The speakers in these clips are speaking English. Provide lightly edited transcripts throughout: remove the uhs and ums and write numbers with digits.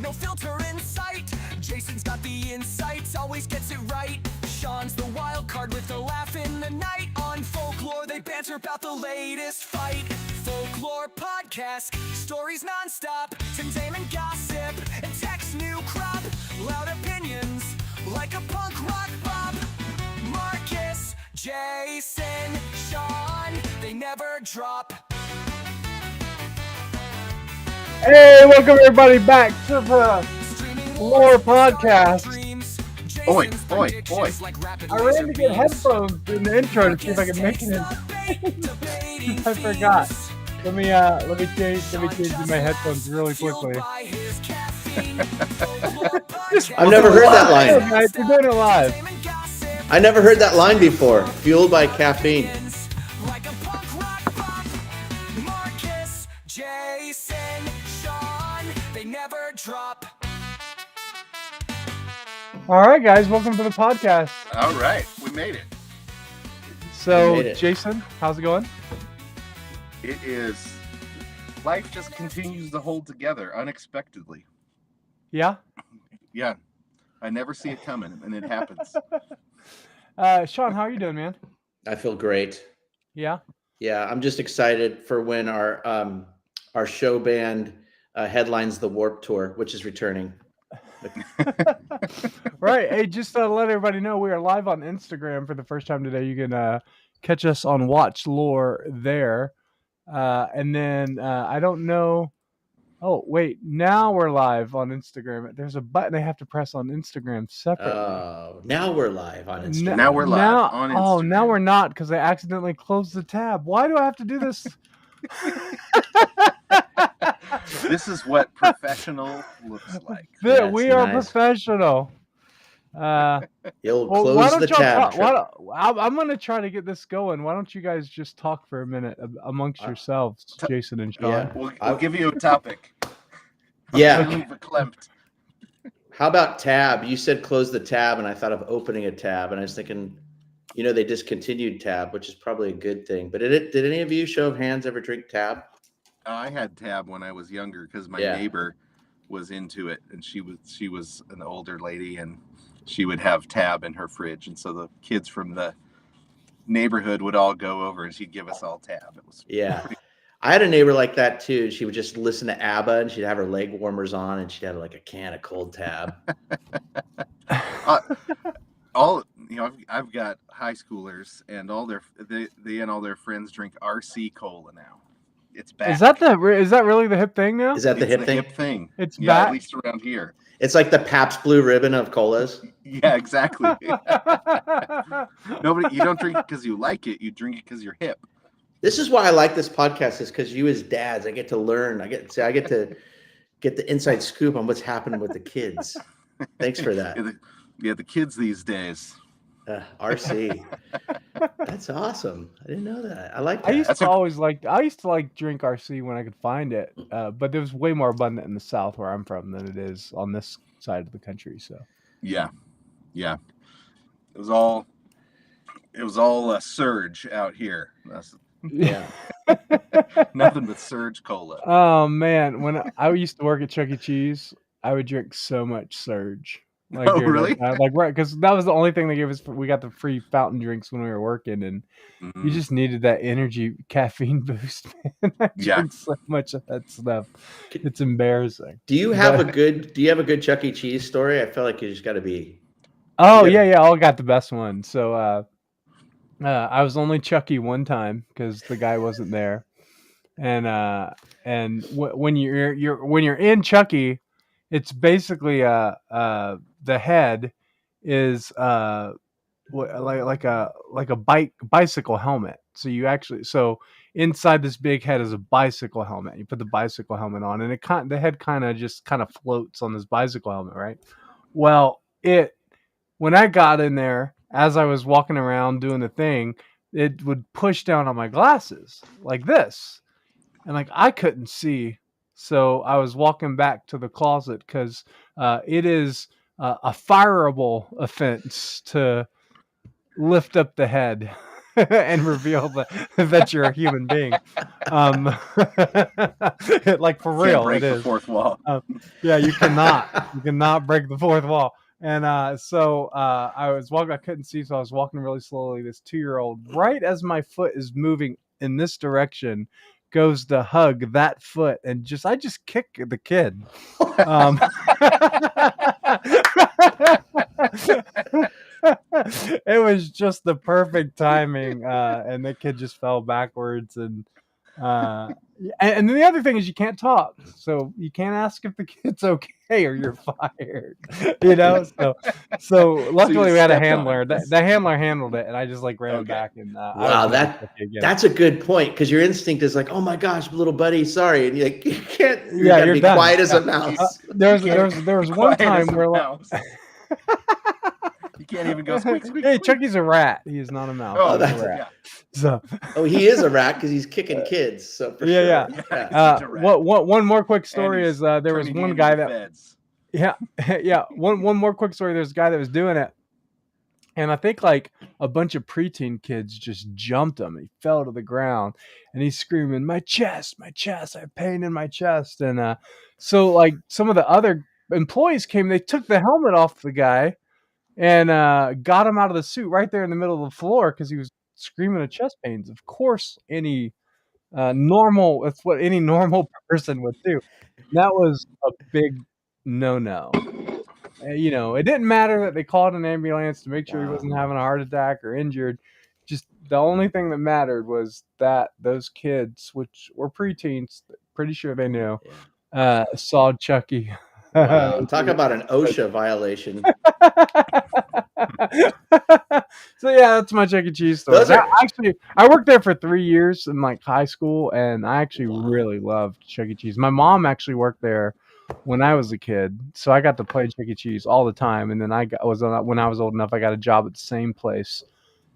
no filter in sight. Jason's got the insights, always gets it right. Sean's the wild card with a laugh in the night. On FolkLOOR, they banter about the latest fight. FolkLOOR podcast, stories non-stop. Entertainment, gossip, and tech's new crop. Loud opinions, like a punk rock pop. Marcus, Jason, Sean, they never drop. Hey, welcome everybody back to the FolkLOOR podcast. Oi. I ran to get headphones in the intro to see if I could make it in. I forgot. Let me change my headphones really quickly. I've never heard that line. Guys, we're doing it live. I never heard that line before. Fueled by caffeine. Marcus, Jason, Sean, they never drop. All right, guys, welcome to the podcast. All right, we made it. So, We made it. Jason, how's it going? It is. Life just continues to hold together unexpectedly. Yeah. Yeah, I never see it coming, and it happens. Sean, how are you doing, man? I feel great. Yeah. Yeah, I'm just excited for when our show band headlines the Warp Tour, which is returning. Right. Hey, just to let everybody know, we are live on Instagram for the first time today. You can catch us on FolkLOOR there. And then I don't know. Oh, wait. Now we're live on Instagram. There's a button I have to press on Instagram separately. Now we're live on Instagram. Now we're live on Instagram. Oh, now we're not because I accidentally closed the tab. Why do I have to do this? This is what professional looks like. Yeah, We it's are nice. professional. You'll Well, close the tab. I'm going to try to get this going. Why don't you guys just talk for a minute amongst yourselves, Jason and Sean? Yeah. We'll give you a topic. Yeah. Feeling verklempt. How about tab? You said close the tab, and I thought of opening a tab, and I was thinking, they discontinued tab, which is probably a good thing. But did any of you, show of hands, ever drink tab? I had tab when I was younger because my neighbor was into it, and she was an older lady, and she would have tab in her fridge, and so the kids from the neighborhood would all go over, and she'd give us all tab. It was I had a neighbor like that too. She would just listen to ABBA, and she'd have her leg warmers on, and she'd have like a can of cold tab. I've got high schoolers, and they and all their friends drink RC cola now. It's back. Is that really the hip thing now? Is that the It's hip the thing? hip thing. It's Yeah, back. at least around here. It's like the Pabst Blue Ribbon of colas. Yeah, exactly. You don't drink it because you like it. You drink it because you're hip. This is why I like this podcast, is because you as dads, I get to learn. I get to get the inside scoop on what's happening with the kids. Thanks for that. The kids these days. RC. That's awesome. I didn't know that. I like that. I used to like drink RC when I could find it, but it was way more abundant in the South where I'm from than it is on this side of the country. So Yeah. It was all Surge out here. Yeah. Nothing but Surge cola. Oh man, when I used to work at Chuck E. Cheese, I would drink so much Surge. Oh, really? Right, because that was the only thing they gave us. We got the free fountain drinks when we were working, and you just needed that energy caffeine boost. Man. I drank so much of that stuff. It's embarrassing. Do you have a good Chuck E. Cheese story? I feel like you just got to be. Oh yeah, I got the best one. So I was only Chucky one time because the guy wasn't there, and when you're in Chucky, it's basically the head is like a bicycle helmet. So inside this big head is a bicycle helmet. You put the bicycle helmet on, and the head kind of floats on this bicycle helmet, right? Well, when I got in there, as I was walking around doing the thing, it would push down on my glasses like this, and like I couldn't see. So I was walking back to the closet because it is a fireable offense to lift up the head and reveal that you're a human being. Like for Can't real, break it the is. fourth wall. Yeah, you cannot break the fourth wall. And so I was walking, I couldn't see, so I was walking really slowly. This 2-year-old, right as my foot is moving in this direction, goes to hug that foot, and I just kick the kid. It was just the perfect timing, and the kid just fell backwards. And then the other thing is you can't talk, so you can't ask if the kid's okay or you're fired. So luckily we had a handler. The handler handled it, and I just like ran back. And wow, that's a good point, because your instinct is like, oh my gosh, little buddy, sorry, and you can't. You're done. Quiet as a mouse. There was one time where you can't even go squeak, squeak. Hey, squeak. Chucky's a rat. He is not a mouse. Oh, He's that's a rat. Yeah. So he is a rat because he's kicking kids. So for sure. Yeah. One more quick story is there was one guy that feds. Yeah. One more quick story. There's a guy that was doing it, and I think like a bunch of preteen kids just jumped him. He fell to the ground, and he's screaming, my chest, I have pain in my chest." And so like some of the other employees came, they took the helmet off the guy and got him out of the suit right there in the middle of the floor because he was screaming of chest pains. Of course, that's what any normal person would do. That was a big no. It didn't matter that they called an ambulance to make sure he wasn't having a heart attack or injured. Just the only thing that mattered was that those kids, which were preteens, pretty sure they knew, saw Chucky. Wow. Talk about an OSHA violation. So yeah, that's my Chuck E. Cheese story. I worked there for 3 years in like high school, and I actually really loved Chuck E. Cheese. My mom actually worked there when I was a kid, so I got to play Chuck E. Cheese all the time. And then when I was old enough, I got a job at the same place,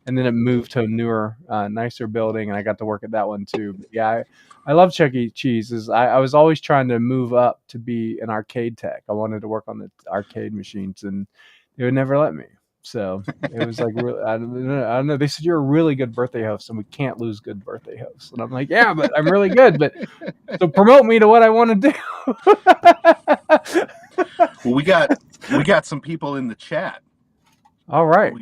and then it moved to a newer, nicer building, and I got to work at that one too. But yeah, I love Chuck E. Cheese. I was always trying to move up to be an arcade tech. I wanted to work on the arcade machines, and they would never let me. So it was like, really, I don't know. They said you're a really good birthday host, and we can't lose good birthday hosts. And I'm like, yeah, but I'm really good. But so promote me to what I want to do. Well, we got some people in the chat. All right,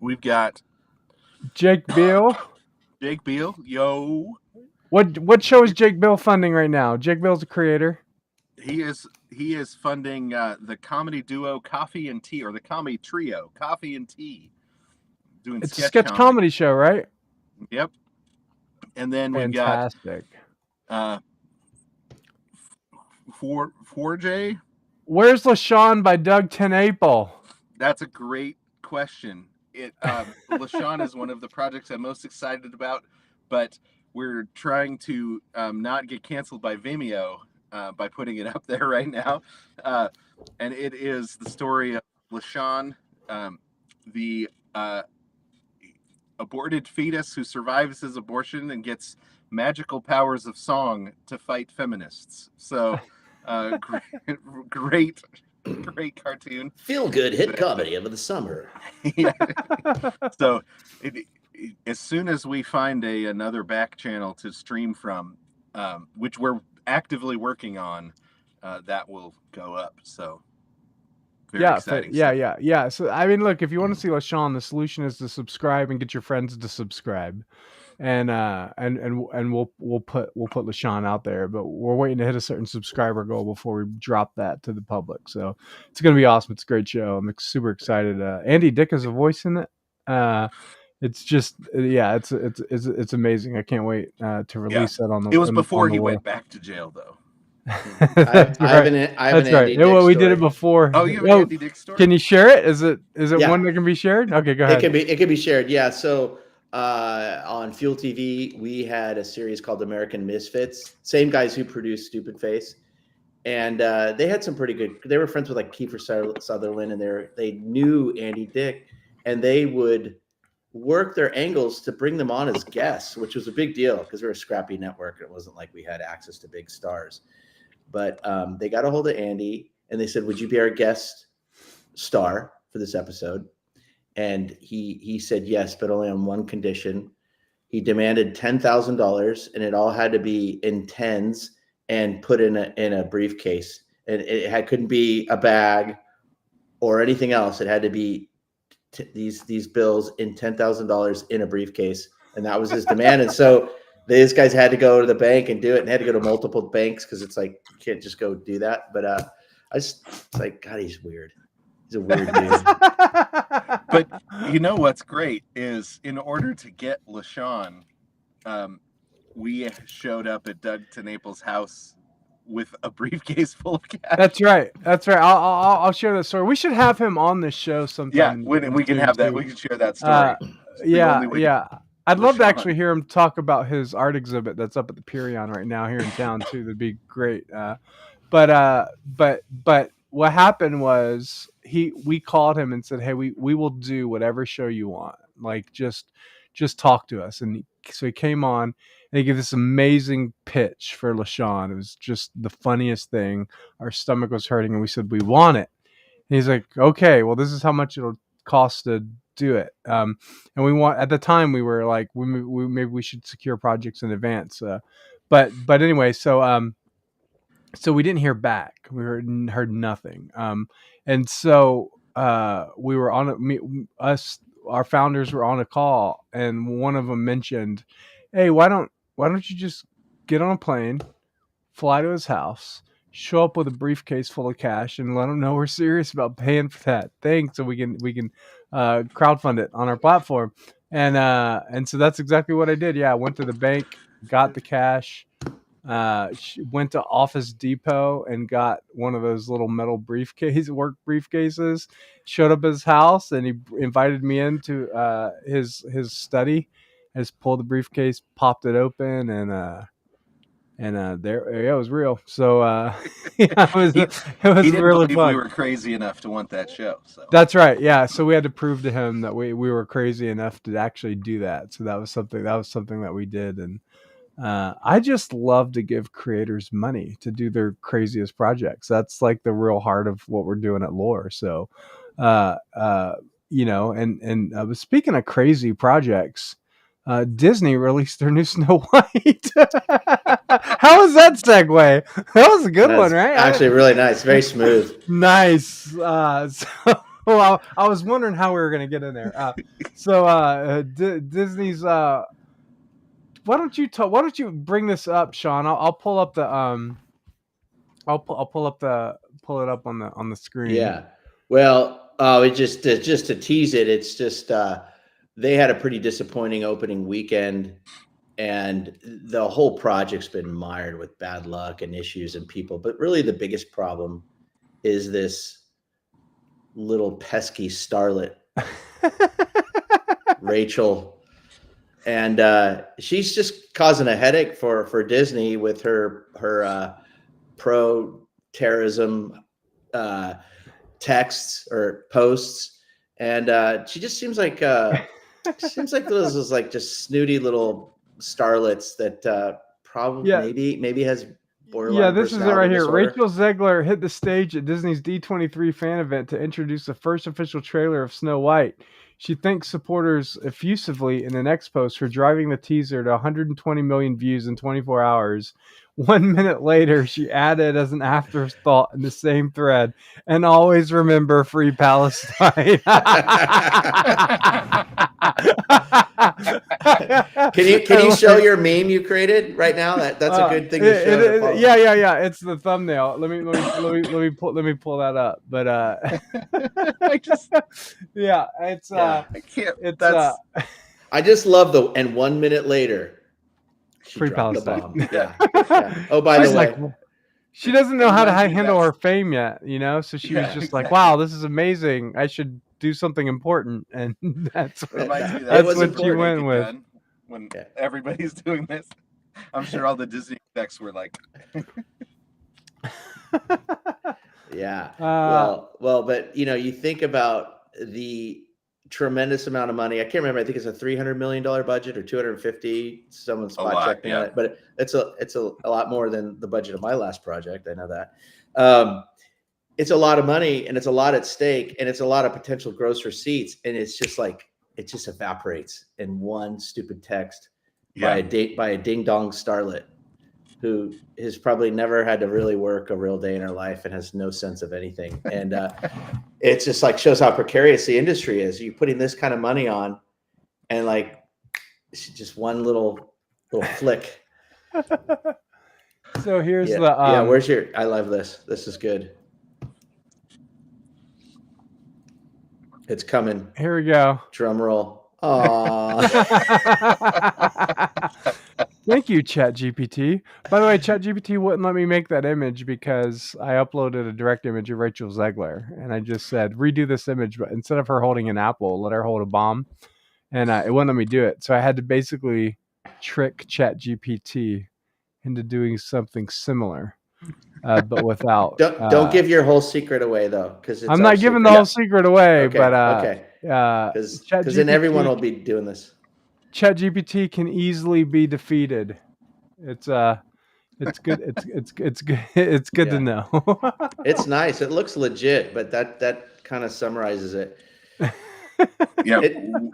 we've got Jake Beal. Jake Beal, yo. What show is Jake Bill funding right now? Jake Bill's a creator. He is funding the comedy duo Coffee and Tea, or the comedy trio Coffee and Tea. It's a sketch comedy show, right? Yep. And then fantastic. We got 4J. Where's LaShawn by Doug TenApel? That's a great question. LaShawn is one of the projects I'm most excited about, but we're trying to not get canceled by Vimeo by putting it up there right now. And it is the story of LaShawn, the aborted fetus who survives his abortion and gets magical powers of song to fight feminists. So great cartoon. Feel good hit comedy of the summer. Yeah. So as soon as we find another back channel to stream from, which we're actively working on, that will go up. So very exciting. Yeah. So I mean, look, if you want to see LaShawn, the solution is to subscribe and get your friends to subscribe. And we'll put LaShawn out there, but we're waiting to hit a certain subscriber goal before we drop that to the public. So it's gonna be awesome. It's a great show. I'm super excited. Andy Dick is a voice in it. It's just it's amazing. I can't wait to release that on the. It was before he went back to jail, though. That's right. We did it before. Oh, you have an Andy Dick story? Can you share it? Is it one that can be shared? Okay, go ahead. It can be shared. Yeah. So on Fuel TV, we had a series called American Misfits. Same guys who produced Stupid Face, and they had some pretty good. They were friends with like Kiefer Sutherland, and they knew Andy Dick, and they would work their angles to bring them on as guests, which was a big deal because we were a scrappy network. It wasn't like we had access to big stars. But they got a hold of Andy, and they said, would you be our guest star for this episode? and he said yes, but only on one condition. He demanded $10,000, and it all had to be in tens and put in a briefcase, and couldn't be a bag or anything else. It had to be these bills in $10,000 in a briefcase, and that was his demand. And so these guys had to go to the bank and do it, and had to go to multiple banks because it's like you can't just go do that. But it's like, God, he's weird. He's a weird dude. But you know what's great is, in order to get LaShawn, we showed up at Doug TeNaples' house with a briefcase full of cash. That's right. I'll share that story. We should have him on this show sometime. Yeah, when we can have that, we can share that story. Yeah. I'd love to actually hear him talk about his art exhibit that's up at the Purion right now here in town too. That'd be great. But what happened was we called him and said, hey, we will do whatever show you want. Like just talk to us. And so he came on and he gave this amazing pitch for LaShawn. It was just the funniest thing. Our stomach was hurting and we said, we want it. And he's like, okay, well, this is how much it'll cost to do it. And at the time we were like, maybe we should secure projects in advance. But anyway, so we didn't hear back. We heard nothing. And so we were our founders were on a call, and one of them mentioned, hey, why don't you just get on a plane, fly to his house, show up with a briefcase full of cash, and let him know we're serious about paying for that thing, so we can crowdfund it on our platform. And so that's exactly what I did. Yeah, I went to the bank, got the cash, went to Office Depot and got one of those little metal work briefcases, showed up at his house, and he invited me into his study. I just pulled the briefcase, popped it open, and there it was real. So it was he didn't really believe fun. We were crazy enough to want that show. So that's right. Yeah. So we had to prove to him that we were crazy enough to actually do that. So that was something that we did. And I just love to give creators money to do their craziest projects. That's like the real heart of what we're doing at Loor. So, speaking of crazy projects, Disney released their new Snow White. How was that segue? That was a good one, right? Actually, really nice. Very smooth. Nice. Well, I was wondering how we were going to get in there. Disney's. Why don't you bring this up, Sean? I'll pull up the pull it up on the screen. Yeah. Well, it just to tease it, it's just they had a pretty disappointing opening weekend, and the whole project's been mired with bad luck and issues and people. But really, the biggest problem is this little pesky starlet, Rachel. And she's just causing a headache for Disney with her pro-terrorism texts or posts, and she just seems like those is like just snooty little starlets that probably maybe has borderline. Yeah, this is it right here. disorder. Rachel Zegler hit the stage at Disney's D23 fan event to introduce the first official trailer of Snow White. She thanks supporters effusively in the next post for driving the teaser to 120 million views in 24 hours. 1 minute later, she added as an afterthought in the same thread, and always remember Free Palestine. Can you show your meme you created right now? That's a good thing to show. Yeah. It's the thumbnail. Let me pull that up. But it's I can't. I just love and 1 minute later. Free Palestine. Yeah. Oh, by the way, she doesn't know how to handle her fame yet, so she was just like, "Wow, this is amazing. I should do something important," and that's what she went with. When everybody's doing this, I'm sure all the Disney execs were like, "Yeah, well, but you think about the tremendous amount of money. I can't remember. I think it's a $300 million budget or 250. Someone's spot checked me on it, but it's a lot more than the budget of my last project. I know that. it's a lot of money and it's a lot at stake and it's a lot of potential gross receipts. And it's just like, it just evaporates in one stupid text by a ding dong starlet who has probably never had to really work a real day in her life and has no sense of anything. And it's just like shows how precarious the industry is. You're putting this kind of money on and like it's just one little flick. So here's where's your, I love this. This is good. It's coming. Here we go. Drum roll. Aww. Thank you, ChatGPT. By the way, ChatGPT wouldn't let me make that image because I uploaded a direct image of Rachel Zegler, and I just said redo this image, but instead of her holding an apple, let her hold a bomb, and it wouldn't let me do it. So I had to basically trick ChatGPT into doing something similar, but without. Don't give your whole secret away though, because I'm not giving the whole secret away. Okay, but okay, because then everyone will be doing this. ChatGPT can easily be defeated. It's good. It's good. It's good to know. It's nice. It looks legit, but that kind of summarizes it. Yeah.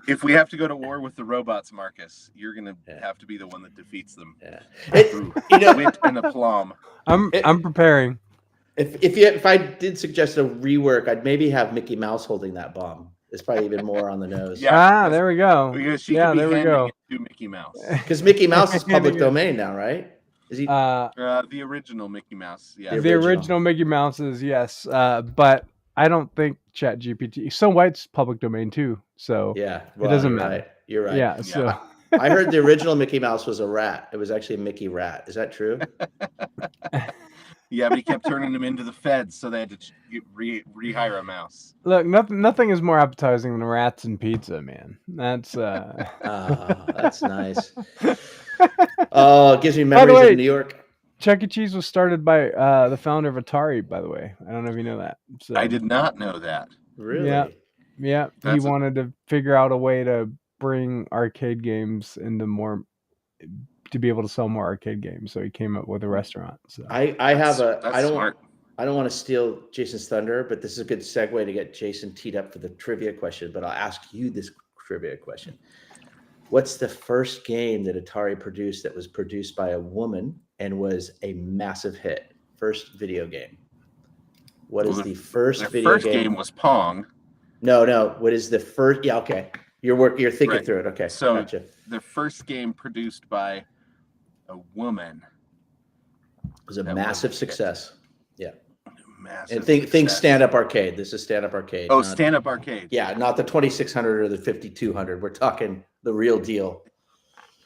If we have to go to war with the robots, Marcus, you're gonna have to be the one that defeats them. Yeah. Through wit and aplomb. I'm preparing. If I did suggest a rework, I'd maybe have Mickey Mouse holding that bomb. It's probably even more on the nose. Yeah. There we go. Because she could be handing it to Mickey Mouse. Because Mickey Mouse is public domain now, right? Is he? The original Mickey Mouse. Yeah. The original Mickey Mouse is yes, but I don't think ChatGPT. Snow White's public domain too, so it doesn't matter. Right. You're right. Yeah. So I heard the original Mickey Mouse was a rat. It was actually a Mickey rat. Is that true? Yeah, but he kept turning them into the feds, so they had to rehire a mouse. Look, nothing is more appetizing than rats and pizza, man. That's that's nice. Oh, it gives me memories of New York. Chuck E. Cheese was started by the founder of Atari, by the way. I don't know if you know that. So, I did not know that. Really? Yeah. He wanted to figure out a way to bring arcade games into more, to be able to sell more arcade games. So he came up with a restaurant. So I don't want to steal Jason's thunder, but this is a good segue to get Jason teed up for the trivia question. But I'll ask you this trivia question. What's the first game that Atari produced that was produced by a woman and was a massive hit? First video game. What is the first video game? The first game was Pong. No. What is the first? Yeah, okay. You're thinking through it. Okay. So gotcha. The first game produced by a woman was a massive success. Yeah. Massive. And think stand-up arcade. This is stand-up arcade. Oh, stand-up arcade. Yeah, not the 2600 or the 5200. We're talking the real deal.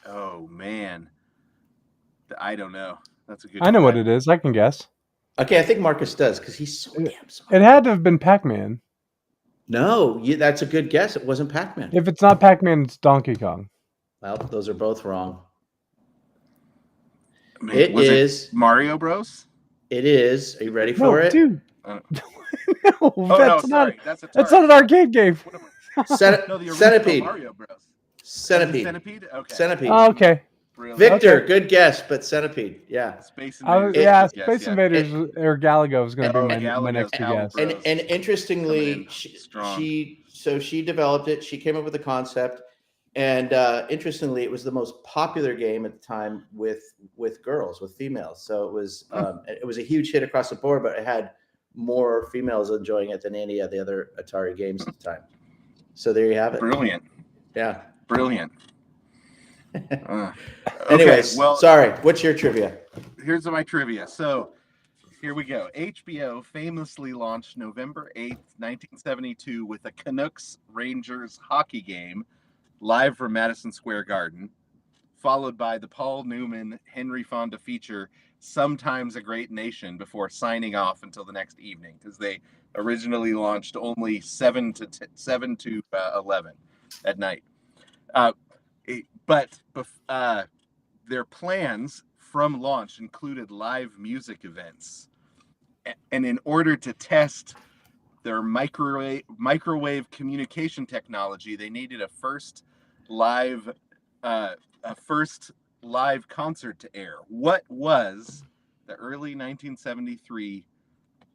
Oh man, I don't know. That's a good. I know what it is. I can guess. Okay, I think Marcus does because he's so damn smart. It had to have been Pac-Man. No, that's a good guess. It wasn't Pac-Man. If it's not Pac-Man, it's Donkey Kong. Well, those are both wrong. It is Mario Bros. It is. Are you ready for it, dude? No, sorry. That's not an arcade game. Centipede. Mario Bros. Centipede. Centipede. Okay. Centipede. Oh, okay. Really? Victor, good guess, but Centipede. Yeah. Space Invaders. Space Invaders or Galaga was going to be my next guess. And interestingly, she developed it. She came up with the concept. And interestingly, it was the most popular game at the time with girls, with females. So it was a huge hit across the board, but it had more females enjoying it than any of the other Atari games at the time. So there you have it. Brilliant. Yeah. Brilliant. Anyways, sorry. What's your trivia? Here's my trivia. So here we go. HBO famously launched November 8th, 1972 with a Canucks Rangers hockey game live from Madison Square Garden, followed by the Paul Newman Henry Fonda feature Sometimes a Great Nation before signing off until the next evening, because they originally launched only 7 to 11 at night. But their plans from launch included live music events, and in order to test their microwave communication technology, they needed a first live concert to air. What was the early 1973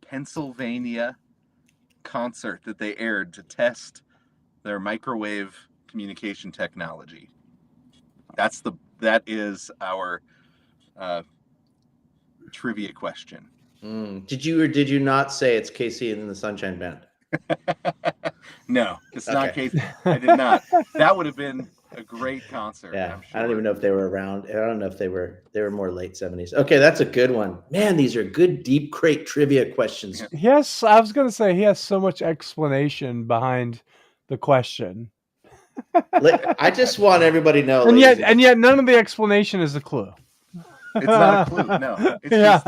Pennsylvania concert that they aired to test their microwave communication technology. That is our trivia question. Did you or did you not say it's Casey and the Sunshine Band? No, it's not Casey. I did not. That would have been a great concert. Yeah, I'm sure. I don't even know if they were around. I don't know if they were more late 70s. Okay, that's a good one. Man, these are good deep crate trivia questions. Yeah. Yes, I was gonna say he has so much explanation behind the question. I just want everybody to know, And ladies yet none of the explanation is a clue. It's not a clue. No, it's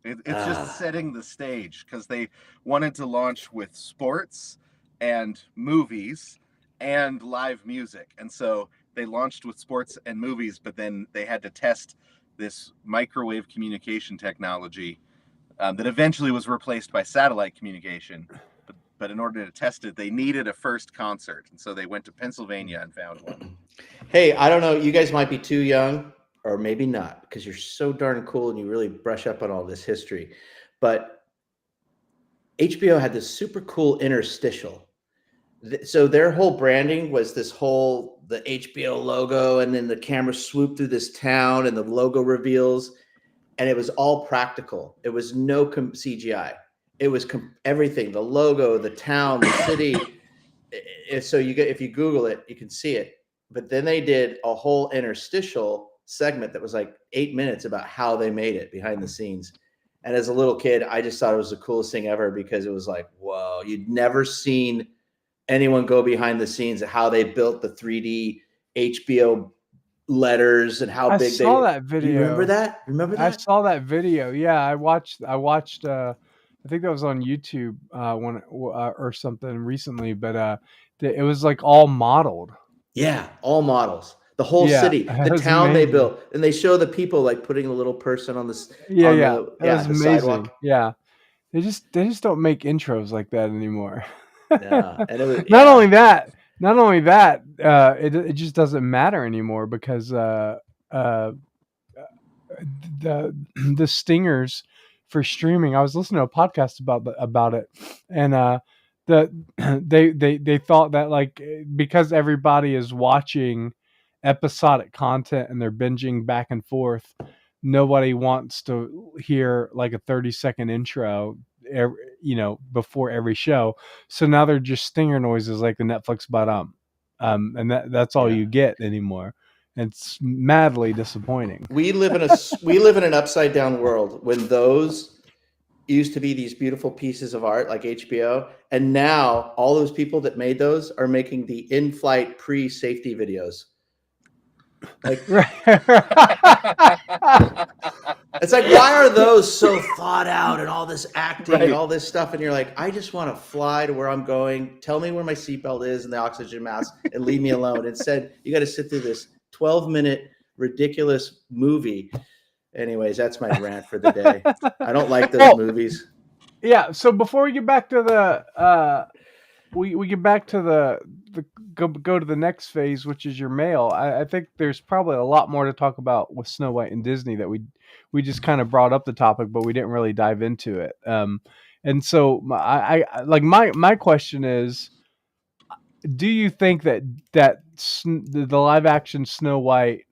it's just setting the stage, because they wanted to launch with sports and movies and live music, and so they launched with sports and movies, but then they had to test this microwave communication technology that eventually was replaced by satellite communication. But in order to test it, they needed a first concert, and so they went to Pennsylvania and found one. Hey, I don't know. You guys might be too young, or maybe not, because you're so darn cool and you really brush up on all this history. But HBO had this super cool interstitial. So their whole branding was the HBO logo, and then the camera swooped through this town and the logo reveals, and it was all practical. It was no CGI. It was everything, the logo, the town, the city. So if you Google it, you can see it. But then they did a whole interstitial segment that was like 8 minutes about how they made it behind the scenes. And as a little kid, I just thought it was the coolest thing ever, because it was like, whoa, you'd never seen anyone go behind the scenes of how they built the 3D HBO letters and how big saw that video. You remember that? I saw that video. Yeah, I watched I think that was on YouTube or something recently, but it was like all modeled. Yeah, all models. The whole city, the town they built, and they show the people like putting a little person on the sidewalk. Yeah, they just don't make intros like that anymore. Yeah, and it was, not only that, it just doesn't matter anymore, because the stingers for streaming. I was listening to a podcast about it, and they thought that, like, because everybody is watching episodic content and they're binging back and forth, nobody wants to hear like a 30-second intro before every show. So now they're just stinger noises like the Netflix and that's all you get anymore. It's madly disappointing. We live in an upside down world when those used to be these beautiful pieces of art like HBO, and now all those people that made those are making the in-flight pre-safety videos. Like, it's like, why are those so thought out and all this acting and all this stuff? And you're like, I just want to fly to where I'm going. Tell me where my seatbelt is and the oxygen mask, and leave me alone. Instead, you got to sit through this 12-minute ridiculous movie. Anyways, that's my rant for the day. I don't like those movies. Yeah. So before we get back to the we get back to the go to the next phase, which is your mail. I think there's probably a lot more to talk about with Snow White and Disney that we just kind of brought up the topic, but we didn't really dive into it. And so my question is, do you think that the live action Snow White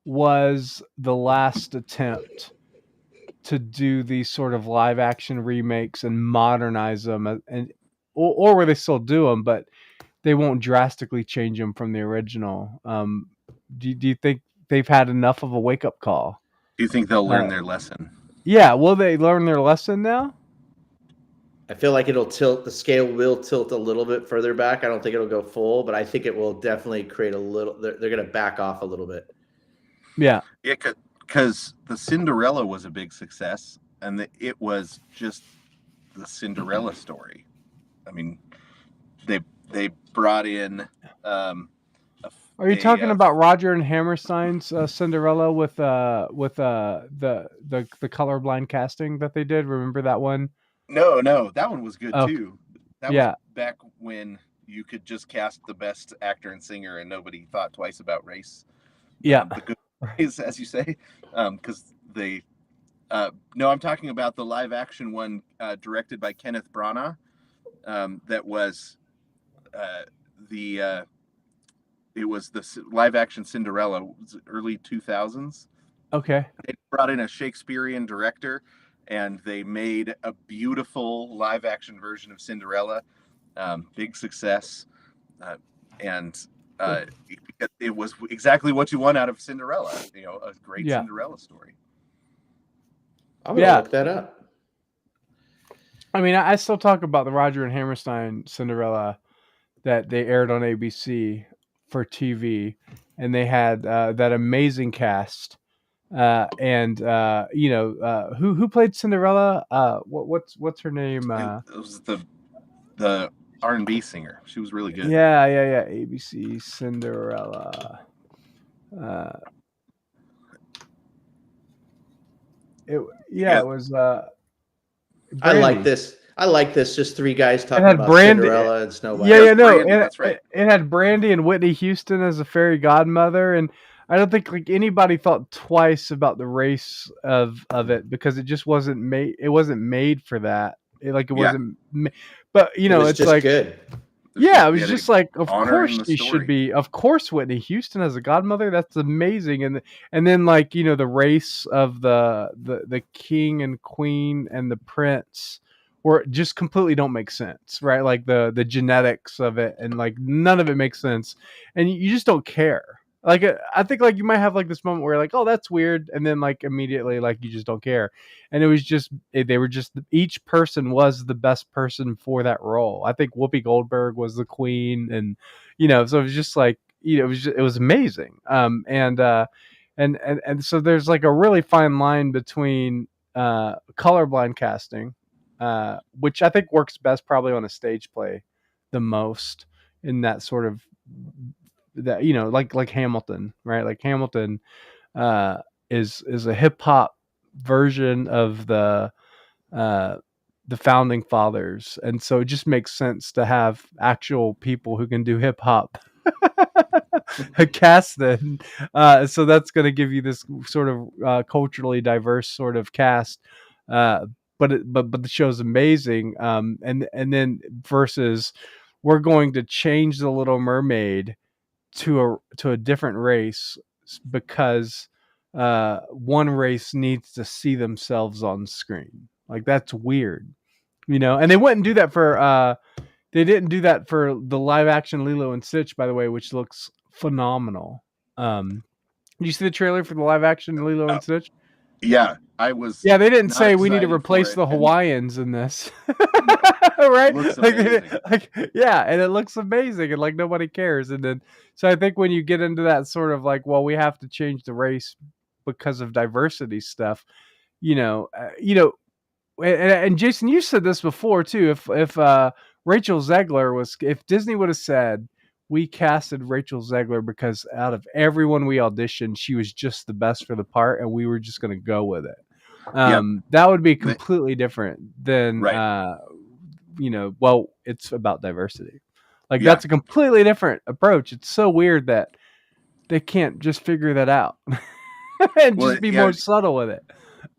was the last attempt to do these sort of live action remakes and modernize them, or where they still do them, but they won't drastically change them from the original? Do you think they've had enough of a wake up call? Do you think they'll learn their lesson? Yeah, will they learn their lesson now? I feel like the scale will tilt a little bit further back. I don't think it'll go full, but I think it will definitely create a little, they're going to back off a little bit. Yeah. Yeah, because the Cinderella was a big success, and it was just the Cinderella story. I mean, they brought in. Are you talking about Roger and Hammerstein's Cinderella with the colorblind casting that they did? Remember that one? No, that one was good too. That was back when you could just cast the best actor and singer, and nobody thought twice about race. Yeah, the good race, as you say, because they No, I'm talking about the live action one directed by Kenneth Branagh. That was it was the live action Cinderella, early 2000s. Okay. They brought in a Shakespearean director, and they made a beautiful live action version of Cinderella. Big success, and it was exactly what you want out of Cinderella. A great Cinderella story. I'm gonna look that up. I mean, I still talk about the Roger and Hammerstein Cinderella that they aired on ABC for TV, and they had that amazing cast. Who played Cinderella? What's her name? It was the R&B singer. She was really good. Yeah. ABC Cinderella. It was. I like this. Just three guys talking about Brandy, Cinderella and Snow White. Brandy, that's right. It had Brandy and Whitney Houston as a fairy godmother, and I don't think anybody thought twice about the race of it because it just wasn't made. It wasn't made for that. Wasn't. But it's just like good. Yeah, it was just like, of course she should be. Of course, Whitney Houston as a godmother. That's amazing. And then the race of the king and queen and the prince, where it just completely don't make sense, right? Like the genetics of it, and like none of it makes sense, and you just don't care. Like I think like you might have like this moment where like, oh, that's weird, and then like immediately like you just don't care. And it was just they were just each person was the best person for that role. I think Whoopi Goldberg was the queen, and so it was just like it was amazing. And so there's like a really fine line between colorblind casting, which I think works best probably on a stage play the most in that sort of that like Hamilton, right? Like Hamilton is a hip hop version of the founding fathers, and so it just makes sense to have actual people who can do hip hop cast then. So that's going to give you this sort of culturally diverse sort of cast. But the show's amazing. And then versus we're going to change the Little Mermaid to a different race because one race needs to see themselves on screen. Like that's weird, And they wouldn't do that for they didn't do that for the live action Lilo and Stitch, by the way, which looks phenomenal. Did you see the trailer for the live action Lilo and Stitch? Yeah, I was. Yeah, they didn't say we need to replace the Hawaiians in this, right? And it looks amazing, and like nobody cares. And then, so I think when you get into that sort of like, well, we have to change the race because of diversity stuff, and Jason, you said this before too. If Rachel Zegler if Disney would have said we casted Rachel Zegler because out of everyone we auditioned, she was just the best for the part, and we were just going to go with it. That would be completely different than, well, it's about diversity. Like that's a completely different approach. It's so weird that they can't just figure that out and just be more subtle with it.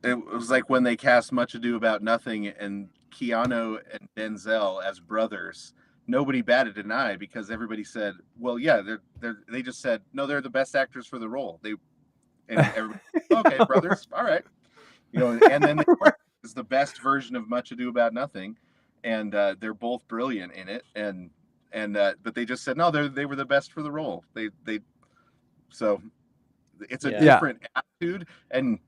It was like when they cast Much Ado About Nothing and Keanu and Denzel as brothers. Nobody batted an eye because everybody said, "Well, yeah, they just said no, they're the best actors for the role." And everybody, okay, brothers, all right, and then it's the best version of Much Ado About Nothing, and they're both brilliant in it, but they just said no, they were the best for the role. So it's a different attitude, and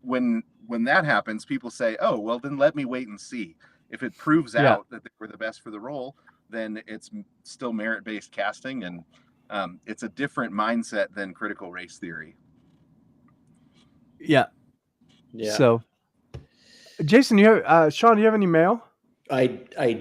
when that happens, people say, "Oh, well, then let me wait and see." If it proves out that they were the best for the role, then it's still merit-based casting, and it's a different mindset than critical race theory. Yeah. So, Jason, Sean, do you have any mail? I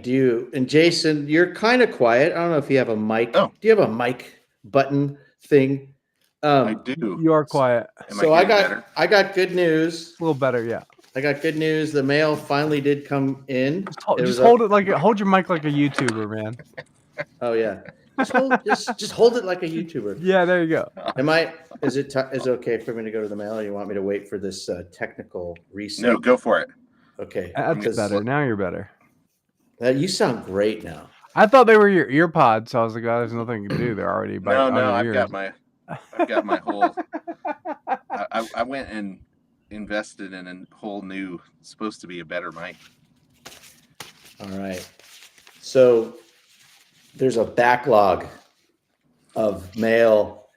do. And Jason, you're kind of quiet. I don't know if you have a mic. Oh. Do you have a mic button thing? I do. You are quiet. So I got good news. A little better, yeah. I got good news. The mail finally did come in. Just hold your mic like a YouTuber, man. Oh yeah. Just hold it like a YouTuber. Yeah, there you go. Is it okay for me to go to the mail, or you want me to wait for this technical reset? No, go for it. Okay. That's better. Now you're better. You sound great now. I thought they were your ear pods, so I was like, oh, there's nothing you can do. They're already by No, your I've ears. got my whole. I went and invested in a whole new, supposed to be a better mic. All right. So there's a backlog of mail,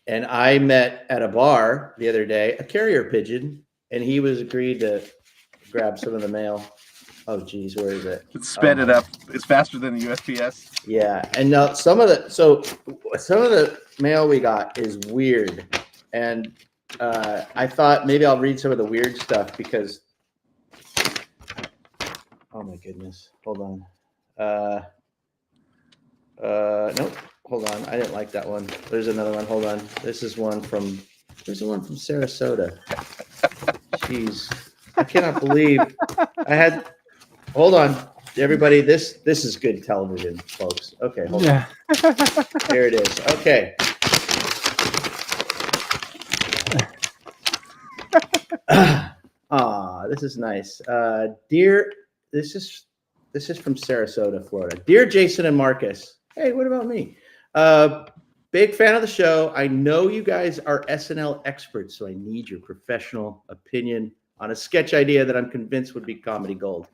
and I met at a bar the other day a carrier pigeon, and he was agreed to grab some of the mail. Oh geez, where is it? It sped it up. It's faster than the USPS. Yeah, and now some of the mail we got is weird, and I thought maybe I'll read some of the weird stuff because. Oh my goodness! Hold on. Nope. Hold on. I didn't like that one. There's another one. Hold on. There's one from Sarasota. Jeez, I cannot believe I had. Hold on, everybody. This is good television, folks. Okay, hold on. Here it is. Okay. This is nice. Dear, this is from Sarasota, Florida. Dear Jason and Marcus. Hey, what about me? Big fan of the show. I know you guys are SNL experts, so I need your professional opinion on a sketch idea that I'm convinced would be comedy gold.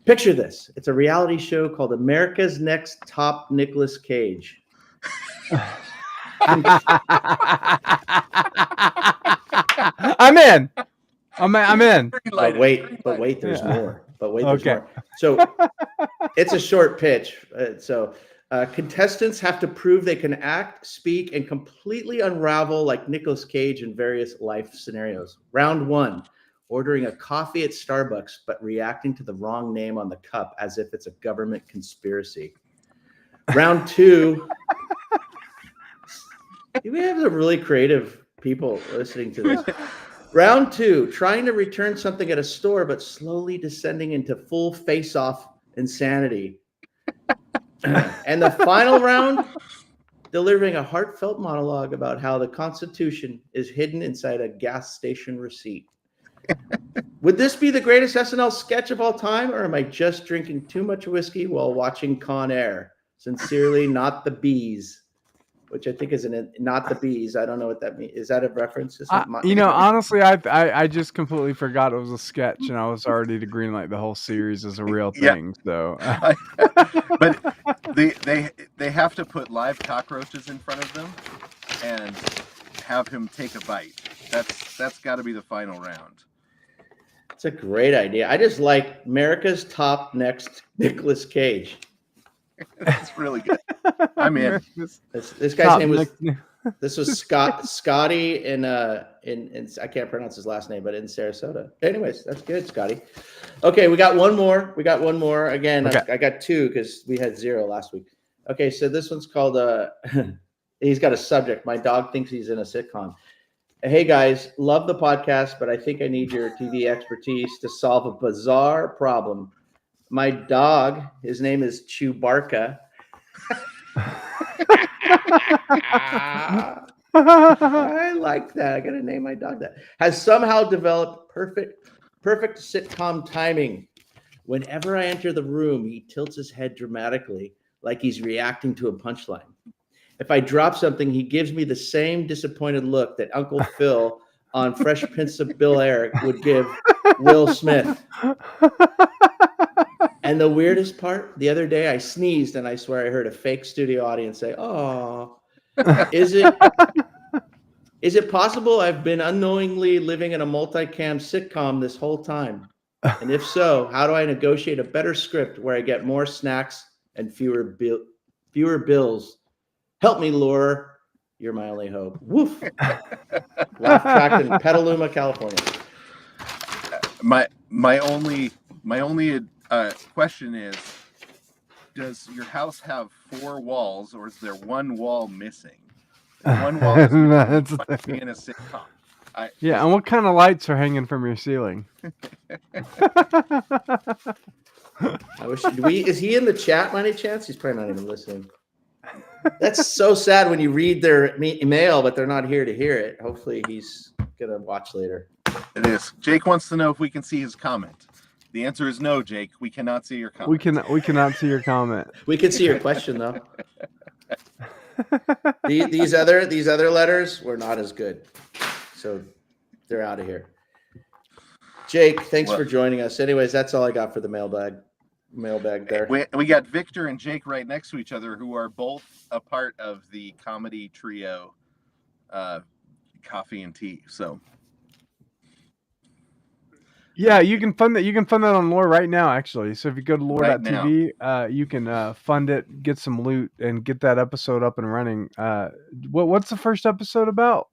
Picture this. It's a reality show called America's Next Top Nicolas Cage. I'm in. I'm in. But wait, there's more. There's more. So it's a short pitch. Contestants have to prove they can act, speak, and completely unravel like Nicolas Cage in various life scenarios. Round 1, ordering a coffee at Starbucks, but reacting to the wrong name on the cup as if it's a government conspiracy. Round 2, we have some really creative people listening to this. Round 2, trying to return something at a store, but slowly descending into full face-off insanity. And the final round, delivering a heartfelt monologue about how the Constitution is hidden inside a gas station receipt. Would this be the greatest SNL sketch of all time, or am I just drinking too much whiskey while watching Con Air? Sincerely, Not the Bees. Which I think is Not the Bees. I don't know what that means. Is that a reference? Honestly, I just completely forgot it was a sketch, and I was already to greenlight the whole series as a real thing. So, but they have to put live cockroaches in front of them and have him take a bite. That's got to be the final round. It's a great idea. I just like America's Top Next Nicolas Cage. That's really good. I'm in. This guy's name was. This was Scotty in I can't pronounce his last name, but in Sarasota. Anyways, that's good, Scotty. Okay, we got one more. Again, okay. I got 2 because we had 0 last week. Okay, so this one's called. He's got a subject. My dog thinks he's in a sitcom. Hey guys, love the podcast, but I think I need your TV expertise to solve a bizarre problem. My dog, his name is Chewbarca. I like that. I gotta name my dog that. Has somehow developed perfect sitcom timing. Whenever I enter the room, he tilts his head dramatically, like he's reacting to a punchline. If I drop something, he gives me the same disappointed look that Uncle Phil on Fresh Prince of Bel-Air would give Will Smith. And the weirdest part, the other day I sneezed and I swear I heard a fake studio audience say, "Oh, is it possible I've been unknowingly living in a multicam sitcom this whole time? And if so, how do I negotiate a better script where I get more snacks and fewer bills? Help me, LOOR. You're my only hope." Woof. Laugh track in Petaluma, California. My only question is, does your house have 4 walls, or is there one wall missing? One wall is in a sitcom. And what kind of lights are hanging from your ceiling? Is he in the chat by any chance? He's probably not even listening. That's so sad when you read their email, but they're not here to hear it. Hopefully he's gonna watch later. It is. Jake wants to know if we can see his comment. The answer is no, Jake. We cannot see your comment. We cannot see your comment. We can see your question though. These other letters were not as good, so they're out of here. Jake, thanks for joining us. Anyways, that's all I got for the mailbag there. We got Victor and Jake right next to each other, who are both a part of the comedy trio, Coffee and Tea. So. Yeah, you can fund that. You can fund that on Lore right now, actually. So if you go to lore.tv, you can fund it, get some loot, and get that episode up and running. What's the first episode about?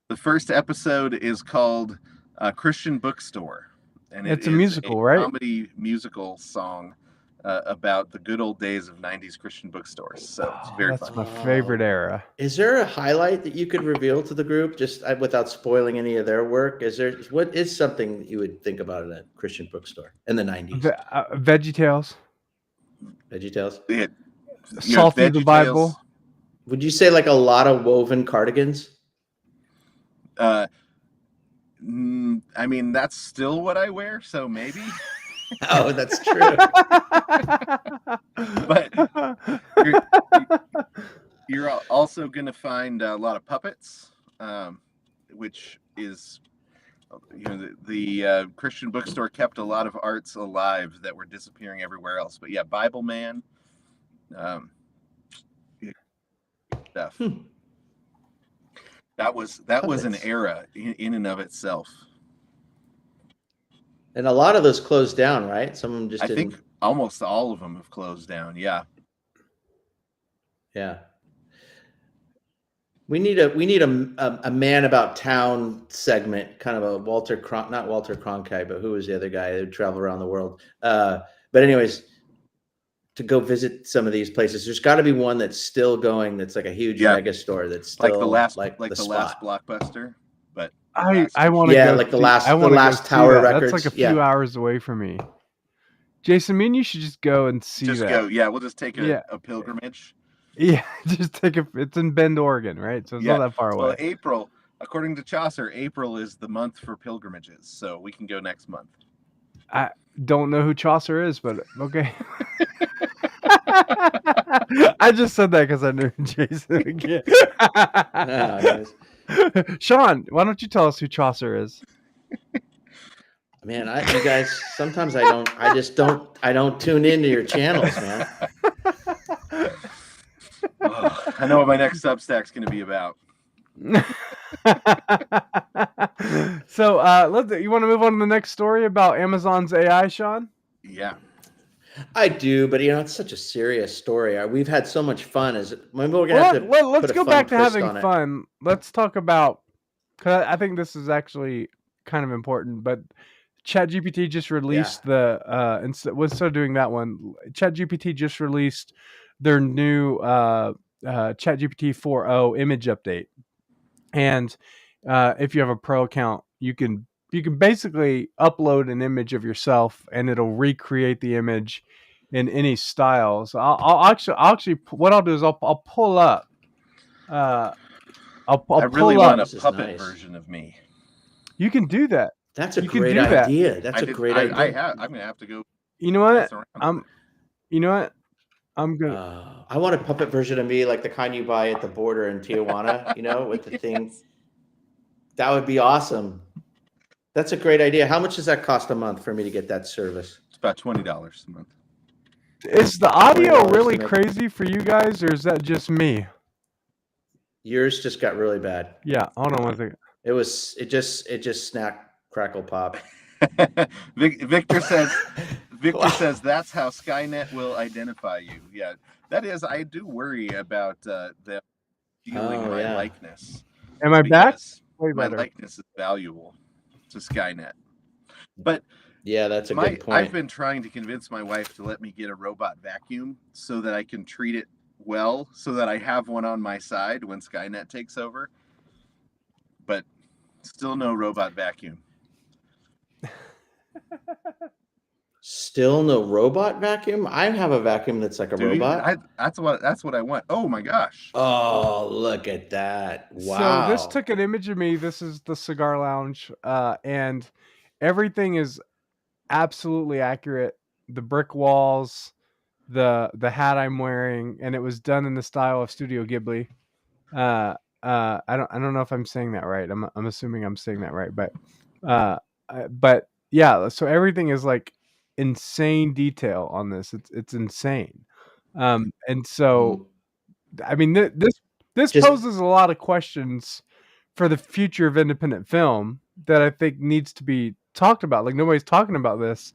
The first episode is called Christian Bookstore, and it's a musical, right? Comedy musical song about the good old days of '90s Christian bookstores. So it's very fun. That's my favorite era. Is there a highlight that you could reveal to the group, just without spoiling any of their work? What is something that you would think about in a Christian bookstore in the '90s? VeggieTales. VeggieTales. Yeah. Salty the Bible. Would you say like a lot of woven cardigans? I mean, that's still what I wear, so maybe. Oh, that's true. But you're also going to find a lot of puppets, which is, the Christian bookstore kept a lot of arts alive that were disappearing everywhere else. But yeah, Bible Man, stuff. That was an era in and of itself. And a lot of those closed down, right? Some of them just I think almost all of them have closed down. Yeah. Yeah. We need a man about town segment, kind of a not Walter Cronkite, but who was the other guy who traveled around the world? But anyways, to go visit some of these places, there's got to be one that's still going. That's like a huge mega store. That's still like the last spot. Blockbuster. But I want to go. Like the last Tower Records. That's like a few hours away from me. Jason, me and you should just go and see that. Go. Yeah, we'll just take a pilgrimage. Yeah, just take it's in Bend, Oregon, right? So it's not that far away. Well, April, according to Chaucer, April is the month for pilgrimages, so we can go next month. I don't know who Chaucer is, but okay. I just said that because I knew Jason again. Sean, why don't you tell us who Chaucer is? Man, you guys, sometimes I don't tune into your channels, man. I know what my next Substack's going to be about. So, you want to move on to the next story about Amazon's AI, Sean? Yeah. I do, but it's such a serious story. We've had so much fun. Maybe we're gonna have to let's go back to having fun. Let's talk about, because I think this is actually kind of important. But ChatGPT just released instead of doing that one, ChatGPT just released their new ChatGPT 4.0 image update, and if you have a Pro account, you can basically upload an image of yourself and it'll recreate the image in any style. So I'll actually what I'll do is I'll pull up. I really want a puppet version of me. You can do that. That's a great idea. That's a great idea. I'm gonna have to go. You know what? I'm gonna. I want a puppet version of me, like the kind you buy at the border in Tijuana. With the thing. That would be awesome. That's a great idea. How much does that cost a month for me to get that service? It's about $20 a month. Is the audio really crazy for you guys, or is that just me? Yours just got really bad. Yeah, hold on one second. It just snapped, crackle, pop. Victor says that's how Skynet will identify you. Yeah, that is. I do worry about them stealing my likeness. Am I back? My likeness is valuable to Skynet. But yeah, that's a good point. I've been trying to convince my wife to let me get a robot vacuum so that I can treat it well, so that I have one on my side when Skynet takes over. But still no robot vacuum. Still no robot vacuum? I have a vacuum that's like a robot. That's what I want. Oh my gosh. Oh, look at that. So this Wow. took an image of me. This is the cigar lounge, and everything is absolutely accurate. The brick walls, the hat I'm wearing, and it was done in the style of Studio Ghibli. I don't know if I'm saying that right. I'm assuming I'm saying that right, but yeah. So everything is like insane detail on this. It's insane. And so I mean this Just poses a lot of questions for the future of independent film that I think needs to be talked about. Like nobody's talking about this.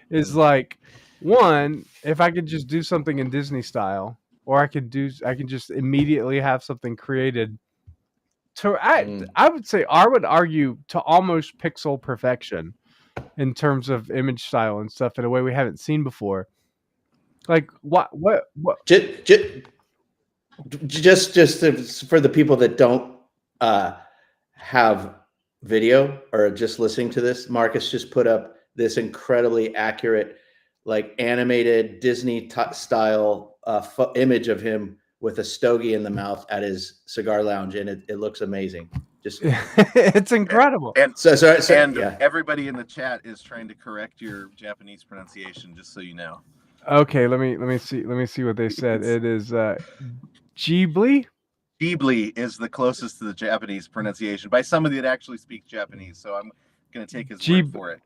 Is like one, if I could just do something in Disney style, or I can just immediately have something created to I would say I would argue to almost pixel perfection in terms of image style and stuff in a way we haven't seen before. Like what just for the people that don't have video or just listening to this, Marcus just put up this incredibly accurate, like animated Disney style image of him with a stogie in the mouth at his cigar lounge, and it looks amazing. Just it's incredible. And so yeah. Everybody in the chat is trying to correct your Japanese pronunciation, just so you know. Okay, let me see what they said. It is Ghibli. Ghibli is the closest to the Japanese pronunciation by somebody that actually speaks Japanese. So I'm going to take his word for it.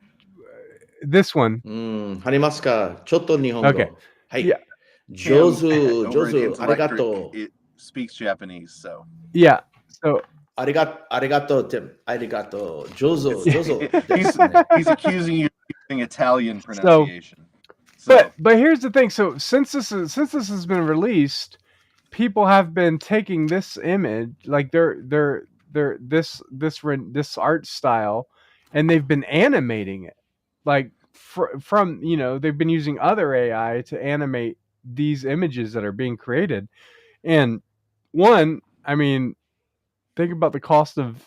This one. Harimasu ka? Chotto nihongo. Okay. Hey. Yeah. Jozu, arigato. It speaks Japanese, so. Yeah. So arigato, Tim. Arigato. Jozo. He's accusing you of using Italian pronunciation. But here's the thing. So since this has been released, people have been taking this image, like this art style, and they've been animating it, like from they've been using other AI to animate these images that are being created. And one, I mean, think about the cost of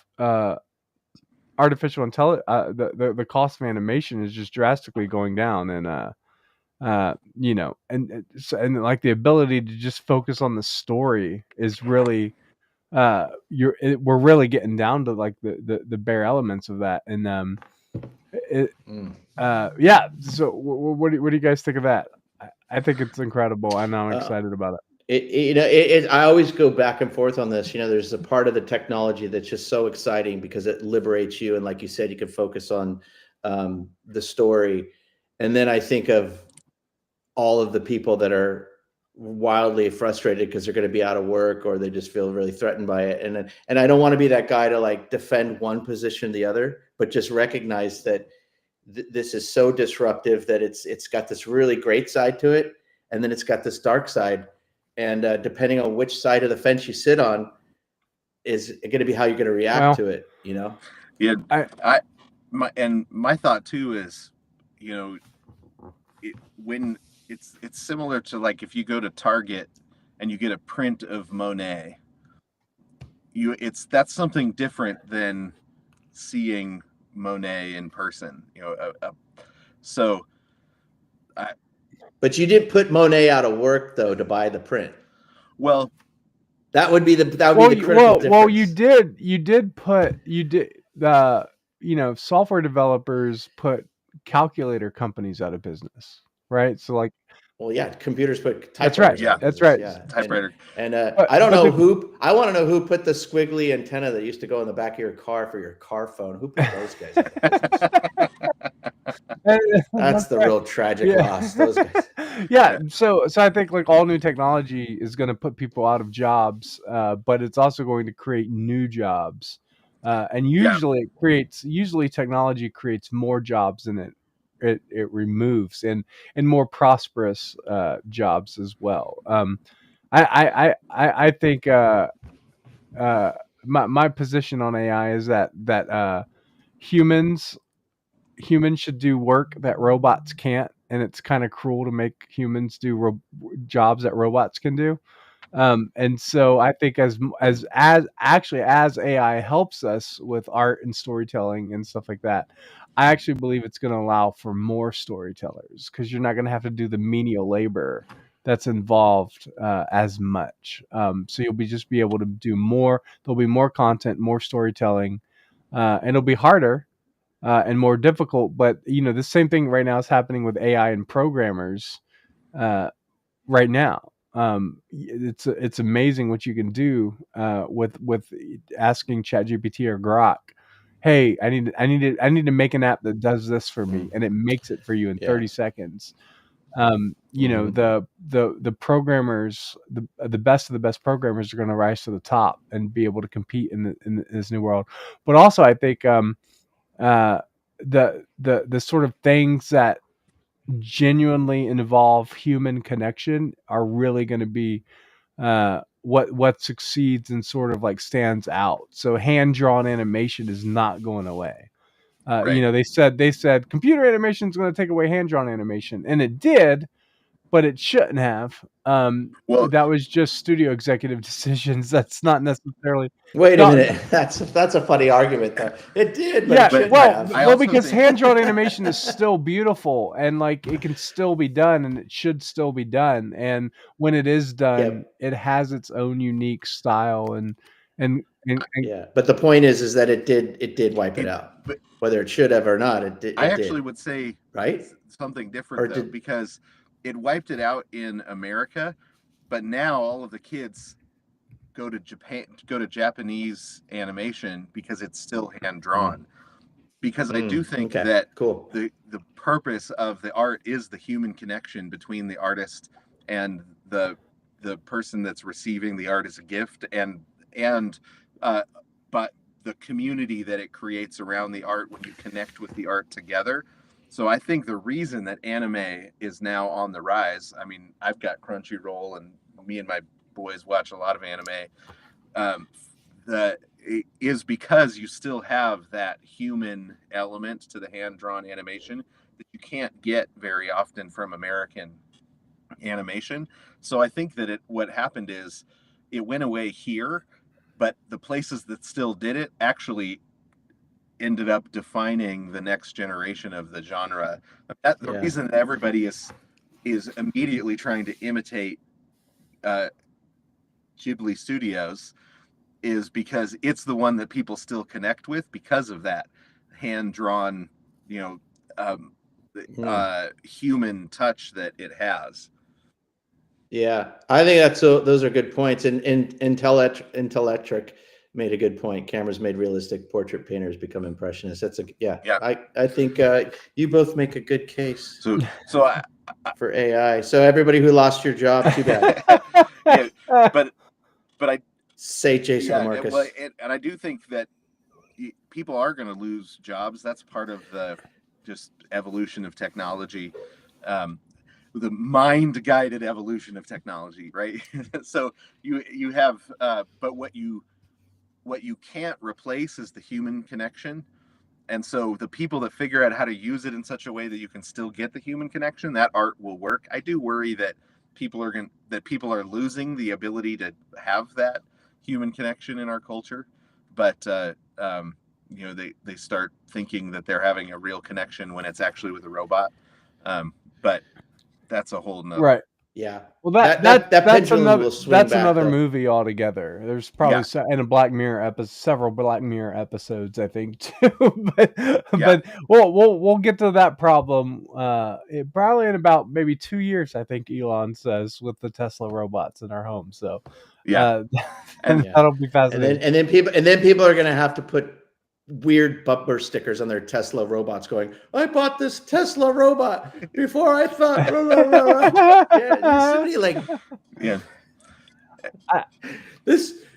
artificial intelligence. The cost of animation is just drastically going down, and and like the ability to just focus on the story is really we're really getting down to like the bare elements of that. And yeah, so what do you guys think of that? I think it's incredible, and I'm excited about it. I always go back and forth on this. There's a part of the technology that's just so exciting because it liberates you, and like you said, you can focus on the story. And then I think of all of the people that are wildly frustrated because they're going to be out of work, or they just feel really threatened by it. And I don't want to be that guy to like defend one position or the other, but just recognize that this is so disruptive that it's got this really great side to it, and then it's got this dark side. And depending on which side of the fence you sit on is going to be how you're going to react to it, Yeah. My thought too is, when it's similar to like if you go to Target and you get a print of Monet, that's something different than seeing Monet in person, But you did put Monet out of work though to buy the print. Well, that would be the critical difference. Well, you did put software developers put calculator companies out of business, right? So like, well, yeah, computers put typewriters. That's right. Yeah, that's right. Yeah. Typewriter. And I don't know who. I want to know who put the squiggly antenna that used to go in the back of your car for your car phone. Who put those guys out of business? That's the real tragic loss. Those guys. Yeah. So I think like all new technology is going to put people out of jobs, but it's also going to create new jobs. And usually technology creates more jobs than it removes, and more prosperous jobs as well. I think my position on AI is that humans should do work that robots can't, and it's kind of cruel to make humans do jobs that robots can do. And so I think as AI helps us with art and storytelling and stuff like that, I actually believe it's going to allow for more storytellers because you're not going to have to do the menial labor that's involved as much. So you'll just be able to do more. There'll be more content, more storytelling, and it'll be harder and more difficult. But the same thing right now is happening with AI and programmers right now. It's amazing what you can do with asking ChatGPT or Grok. Hey, I need to make an app that does this for me, and it makes it for you in 30 seconds. The programmers, the best of the best programmers are going to rise to the top and be able to compete in this new world. But also, I think the sort of things that genuinely involve human connection are really going to be what succeeds and sort of like stands out. So hand drawn animation is not going away. Right. They said computer animation is going to take away hand drawn animation, and it did, but it shouldn't have. Well, That was just studio executive decisions. That's not necessarily. Wait a not, minute. That's a funny argument, though. It did, but Yeah, it shouldn't well, have. I also because think- hand drawn animation is still beautiful and like it can still be done and it should still be done. And when it is done, it has its own unique style and Yeah, but the point is that it did wipe it out. but Whether it should have or not, it did. I actually would say right? something different though, because it wiped it out in America, but now all of the kids go to Japanese animation because it's still hand drawn. Because I do think that the purpose of the art is the human connection between the artist and the person that's receiving the art as a gift, but the community that it creates around the art when you connect with the art together. So I think the reason that anime is now on the rise, I mean, I've got Crunchyroll and me and my boys watch a lot of anime, is because you still have that human element to the hand-drawn animation that you can't get very often from American animation. So I think that what happened is it went away here, but the places that still did it actually ended up defining the next generation of the genre. The reason that everybody is immediately trying to imitate Ghibli Studios is because it's the one that people still connect with because of that hand-drawn, human touch that it has. Yeah, I think those are good points. And Intellectric made a good point. Cameras made realistic, portrait painters become impressionists. I think you both make a good case. So for AI. So everybody who lost your job, too bad. but I say Jason Marcus. Well, and I do think that people are going to lose jobs. That's part of the just evolution of technology. The mind-guided evolution of technology, right? So you have, but what you can't replace is the human connection. And so the people that figure out how to use it in such a way that you can still get the human connection, that art will work. I do worry that people are losing the ability to have that human connection in our culture, but they start thinking that they're having a real connection when it's actually with a robot. But that's a whole nother. Right. Yeah. Well, that pendulum will swing that's back, another though. movie altogether. There's probably in a Black Mirror episode, several Black Mirror episodes, I think, too. But we'll get to that problem. Probably in about maybe 2 years, I think Elon says, with the Tesla robots in our home. So that'll be fascinating. And then people are going to have to put weird bumper stickers on their Tesla robots going, I bought this Tesla robot before I thought blah, blah, blah, blah. Somebody like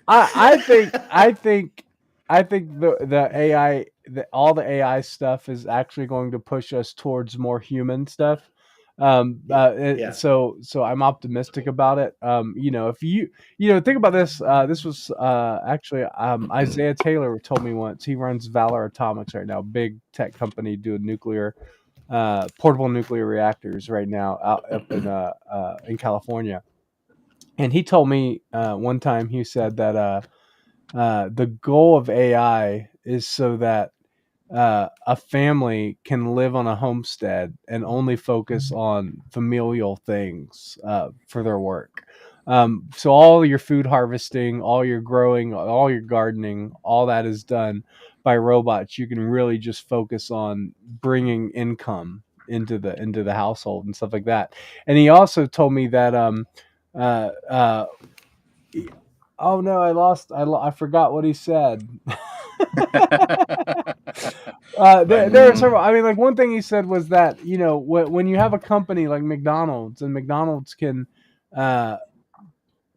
I think the AI, all the AI stuff is actually going to push us towards more human stuff. So I'm optimistic about it. If you think about this, this was actually Isaiah Taylor told me once. He runs Valor Atomics right now, big tech company doing portable nuclear reactors right now out up in California. And he told me one time, he said that the goal of AI is so that a family can live on a homestead and only focus on familial things for their work. So all your food harvesting, all your growing, all your gardening, all that is done by robots. You can really just focus on bringing income into the household and stuff like that. And he also told me that uh, uh, oh no, I forgot what he said. There are several. I mean, like one thing he said was that when you have a company like McDonald's, and McDonald's can uh,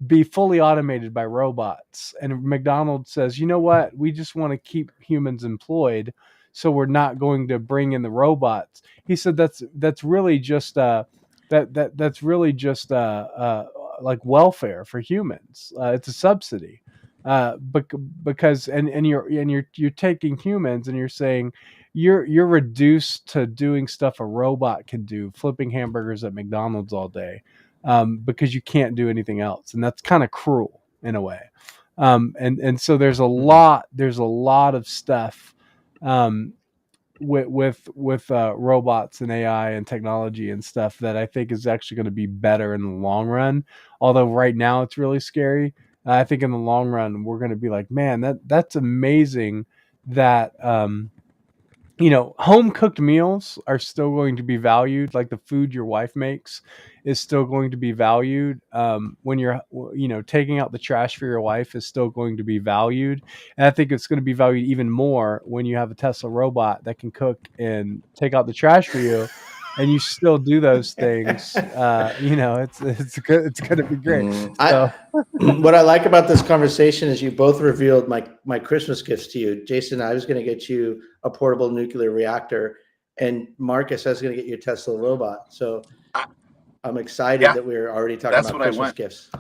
be fully automated by robots, and McDonald's says, you know what, we just want to keep humans employed, so we're not going to bring in the robots. He said that's really just that's really just like welfare for humans. It's a subsidy, because you're taking humans and you're saying you're reduced to doing stuff a robot can do, flipping hamburgers at McDonald's all day, because you can't do anything else, and that's kind of cruel in a way. And so there's a lot of stuff with robots and AI and technology and stuff that I think is actually going to be better in the long run. Although right now it's really scary. I think in the long run we're going to be like, man, that's amazing that home cooked meals are still going to be valued. Like the food your wife makes is still going to be valued. When you're, taking out the trash for your wife is still going to be valued. And I think it's going to be valued even more when you have a Tesla robot that can cook and take out the trash for you. And you still do those things. It's good. It's going to be great. What I like about this conversation is you both revealed my Christmas gifts to you. Jason, I was going to get you a portable nuclear reactor, and Marcus, I was going to get you a Tesla robot. So I'm excited that we're already talking about Christmas gifts.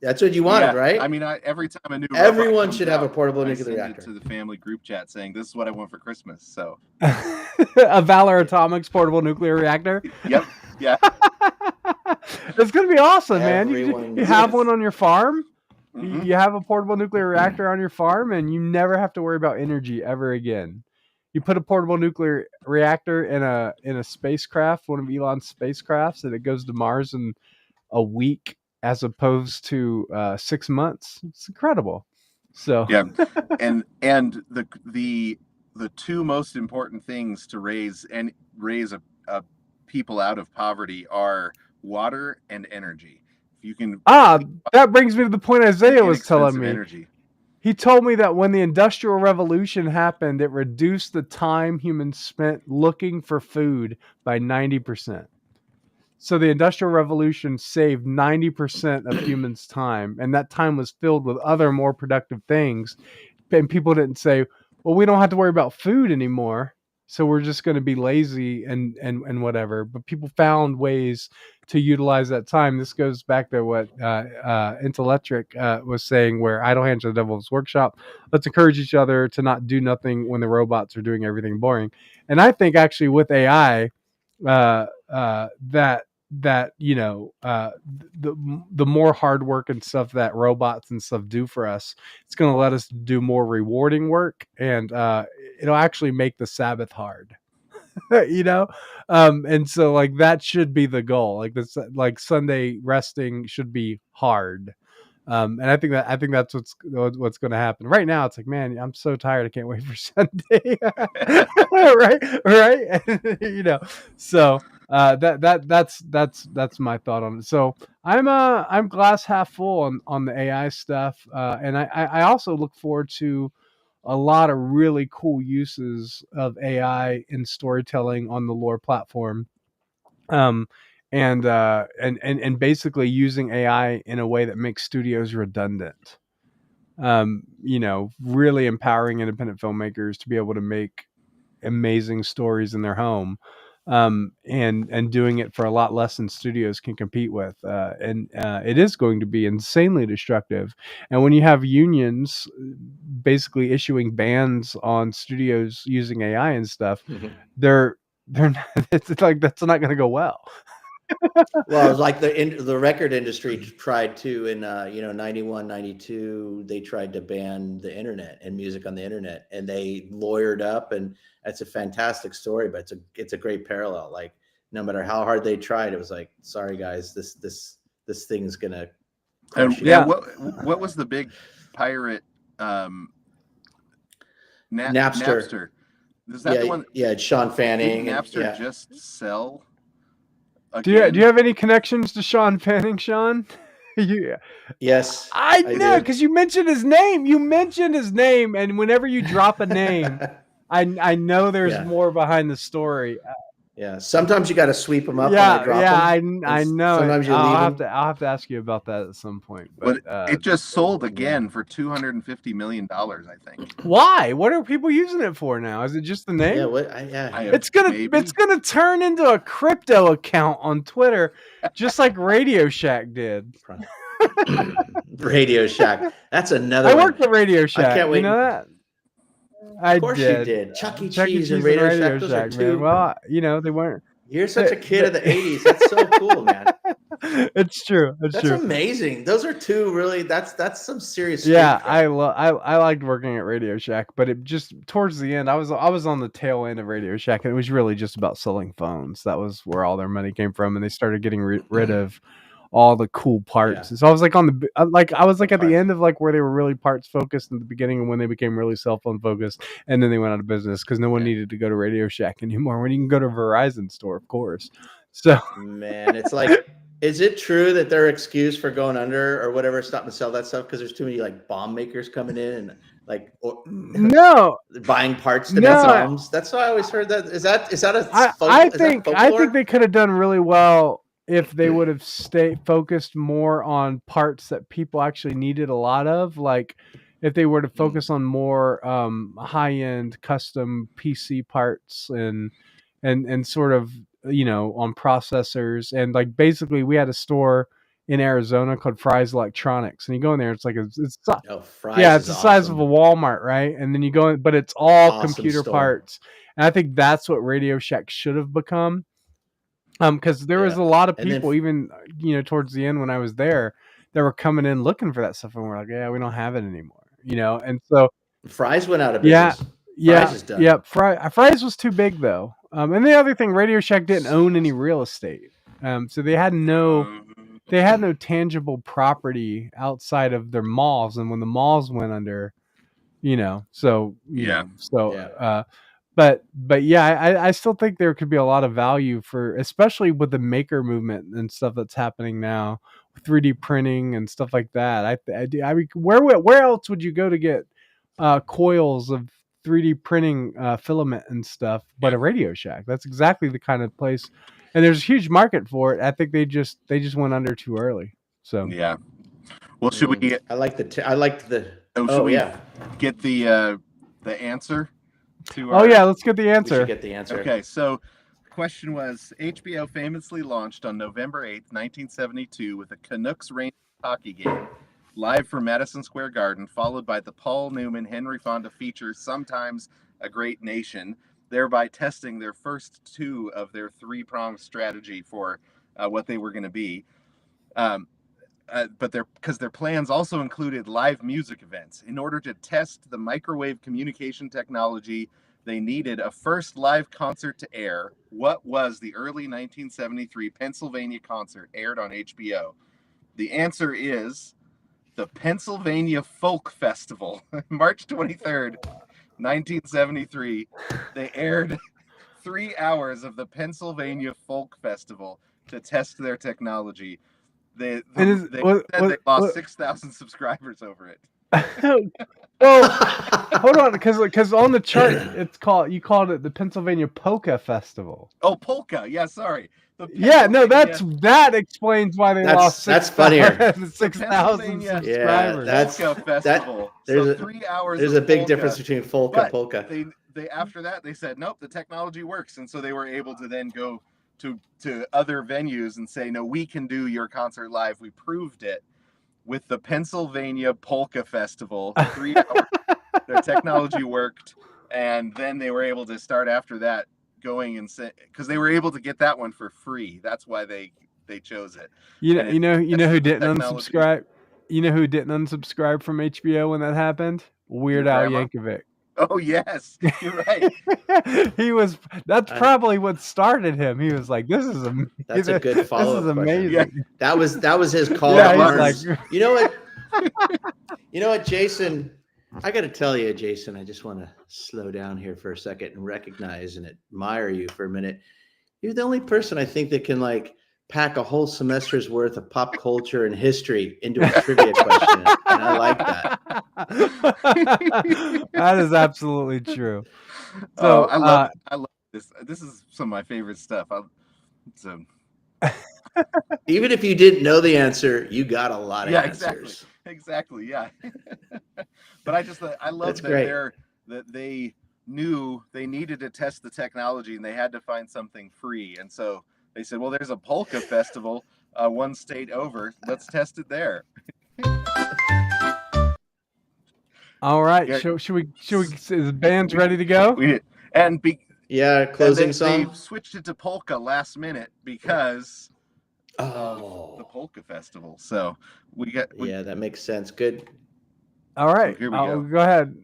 That's what you wanted, right? I mean, every time everyone should have a portable nuclear reactor. To the family group chat saying this is what I want for Christmas. So a Valor Atomics portable nuclear reactor. Yep. Yeah. It's gonna be awesome, man. You have one on your farm. Mm-hmm. You have a portable nuclear reactor on your farm, and you never have to worry about energy ever again. You put a portable nuclear reactor in a spacecraft, one of Elon's spacecrafts, and it goes to Mars in a week as opposed to 6 months. It's incredible. So yeah, and the two most important things to raise a people out of poverty are water and energy. If you can, that brings me to the point Isaiah was telling me. Energy. He told me that when the Industrial Revolution happened, it reduced the time humans spent looking for food by 90%. So the Industrial Revolution saved 90% of humans' time, and that time was filled with other more productive things. And people didn't say, well, we don't have to worry about food anymore, so we're just going to be lazy and whatever. But people found ways to utilize that time. This goes back to what Intellectric was saying, where idle hands are the devil's workshop. Let's encourage each other to not do nothing when the robots are doing everything boring. And I think actually with AI, that the more hard work and stuff that robots and stuff do for us, it's going to let us do more rewarding work, and it'll actually make the Sabbath hard. And so like that should be the goal. Like this, like Sunday resting should be hard. And I think that's what's going to happen. Right now, it's like, man, I'm so tired. I can't wait for Sunday. right. So that's my thought on it. So I'm glass half full on the AI stuff, and I also look forward to a lot of really cool uses of AI in storytelling on the Lore platform. And basically using AI in a way that makes studios redundant. Really empowering independent filmmakers to be able to make amazing stories in their home, and doing it for a lot less than studios can compete with. And it is going to be insanely destructive. And when you have unions basically issuing bans on studios using AI and stuff, they're not, it's like that's not going to go well. Well, it was like the record industry tried to in 91, 92, they tried to ban the internet and music on the internet, and they lawyered up, and that's a fantastic story, but it's a great parallel. Like no matter how hard they tried, it was like, sorry guys, this thing's gonna crush you. Yeah. And what was the big pirate Napster. Is that the one? Yeah, it's Sean Fanning. Didn't Napster yeah. just sell? Do you have any connections to Sean Fanning, Sean? Yeah. Yes. I know, because you mentioned his name. You mentioned his name, and whenever you drop a name, I know there's more behind the story. Yeah, sometimes you got to sweep them up when they drop them. I know. Sometimes you leave I'll them. have to ask you about that at some point. But it just sold again for $250 million, I think. Why? What are people using it for now? Is it just the name? Yeah, it's gonna turn into a crypto account on Twitter, just like Radio Shack did. Radio Shack. That's another. I worked at Radio Shack. I can't wait. You know that? Of course you did. Chuck E. Cheese and Radio Shack. Those are two. Man. Well, they weren't. You're such a kid of the '80s. That's so cool, man. It's true. That's amazing. Those are two really. That's some serious. Yeah, I liked working at Radio Shack, but it just towards the end, I was on the tail end of Radio Shack, and it was really just about selling phones. That was where all their money came from, and they started getting rid of all the cool parts. Yeah. So I was like at the end of like where they were really parts focused in the beginning, and when they became really cell phone focused, and then they went out of business because no one needed to go to Radio Shack anymore. When you can go to Verizon store, of course. So man, it's like, is it true that their excuse for going under or whatever, stopping to sell that stuff because there's too many like bomb makers coming in and like buying parts to make bombs? That's why I always heard that. Is that I think they could have done really well if they would have stayed focused more on parts that people actually needed a lot of, like if they were to focus on more high-end custom PC parts and sort of, on processors. And like basically we had a store in Arizona called Fry's Electronics, and you go in there, it's like it's the size of a Walmart, right? And then you go in, but it's all computer parts. And I think that's what Radio Shack should have become. Because there was a lot of people, even towards the end when I was there, that were coming in looking for that stuff, and we're like, yeah, we don't have it anymore, and so Fry's went out of business. Fry's is done. Fry's was too big though. And the other thing, Radio Shack didn't own any real estate, so they had no tangible property outside of their malls, and when the malls went under, But yeah, I still think there could be a lot of value for, especially with the maker movement and stuff that's happening now, 3D printing and stuff like that. I mean, where else would you go to get coils of 3D printing filament and stuff but a Radio Shack? That's exactly the kind of place, and there's a huge market for it. I think they just went under too early. So yeah. Well, should we get? I liked the. Get the answer. Let's get the answer. We should get the answer. Okay, so the question was, HBO famously launched on November 8th, 1972 with a Canucks Rangers hockey game live from Madison Square Garden, followed by the Paul Newman Henry Fonda feature, Sometimes a Great Nation, thereby testing their first two of their three-pronged strategy for what they were going to be. But their plans also included live music events. In order to test the microwave communication technology, they needed a first live concert to air. What was the early 1973 Pennsylvania concert aired on HBO? The answer is the Pennsylvania Folk Festival. March 23rd, 1973. They aired 3 hours of the Pennsylvania Folk Festival to test their technology. They lost 6,000 subscribers over it. Well, hold on, because on the chart you called it the Pennsylvania Polka Festival. Oh, polka. Yeah, sorry. That explains why they lost. That's funnier. 6,000 subscribers. Yeah, that's Polka Festival. There's 3 hours. There's a big difference between folk and polka. They after that they said nope, the technology works, and so they were able to then go to other venues and say, no, we can do your concert live. We proved it with the Pennsylvania Polka Festival. 3 hours. Their technology worked, and then they were able to start after that going and say, because they were able to get that one for free. That's why they chose it. You And know who didn't technology. unsubscribe? You know who didn't unsubscribe from HBO when that happened? Weird Your Al grandma? Yankovic. Oh yes, you're right. That's probably what started him. He was like, "This is amazing. That's a good This is follow-up question. amazing." That was his call Yeah, to he's arms. like- You know what, Jason? I got to tell you, Jason. I just want to slow down here for a second and recognize and admire you for a minute. You're the only person I think that can like pack a whole semester's worth of pop culture and history into a trivia question, and I like that. That is absolutely true. So So I love this. This is some of my favorite stuff. Even if you didn't know the answer, you got a lot of answers. Exactly. Yeah. But I love That's that great. that they knew they needed to test the technology and they had to find something free. And so they said, well, there's a polka festival one state over. Let's test it there. all right, Yeah. should we? Is the band's ready to go? We did. And Yeah, closing song. They switched it to polka last minute because of Oh, the polka festival. So yeah, that makes sense. Good. All right, here we go. go ahead.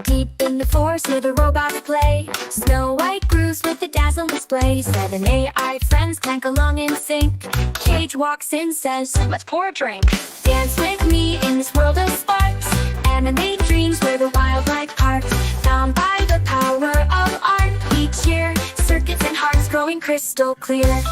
Deep in the forest where the robots play, Snow White grooves with the dazzling display. 7 AI friends clank along in sync. Cage walks in, says, let's pour a drink. Dance with me in this world of sparks. Animate dreams where the wildlife parks. Bound by the power of art. Each year, circuits and hearts growing crystal clear.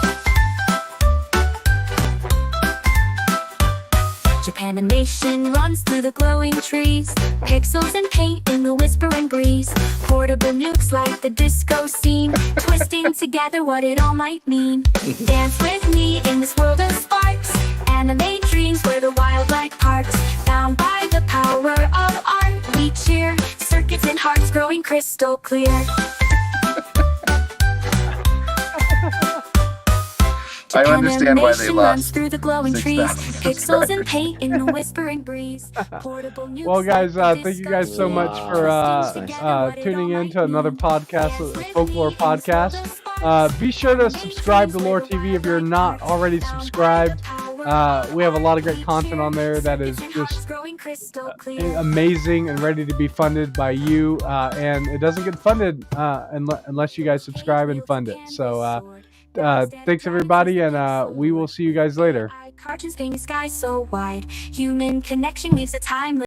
Japanimation runs through the glowing trees. Pixels and paint in the whispering breeze. Portable nukes like the disco scene. Twisting together what it all might mean. Dance with me in this world of sparks. Animate dreams where the wildlife parks. Bound by the power of art. We cheer, circuits and hearts growing crystal clear. I understand why they Animation runs lost through the glowing 6,000 trees. Pixels and paint in the whispering breeze. Portable nukes Well, guys, like the thank you guys so disco much scene. for Twisting together what it tuning all in to might another mean. podcast, Dance the with FolkLOOR me in this world podcast. of sparks. Be sure to subscribe to Lore TV if you're not already subscribed. We have a lot of great content on there that is just amazing and ready to be funded by you, and it doesn't get funded unless you guys subscribe and fund it. So thanks everybody, and we will see you guys later. Cartoons paint a sky so wide. Human connection leaves a timeless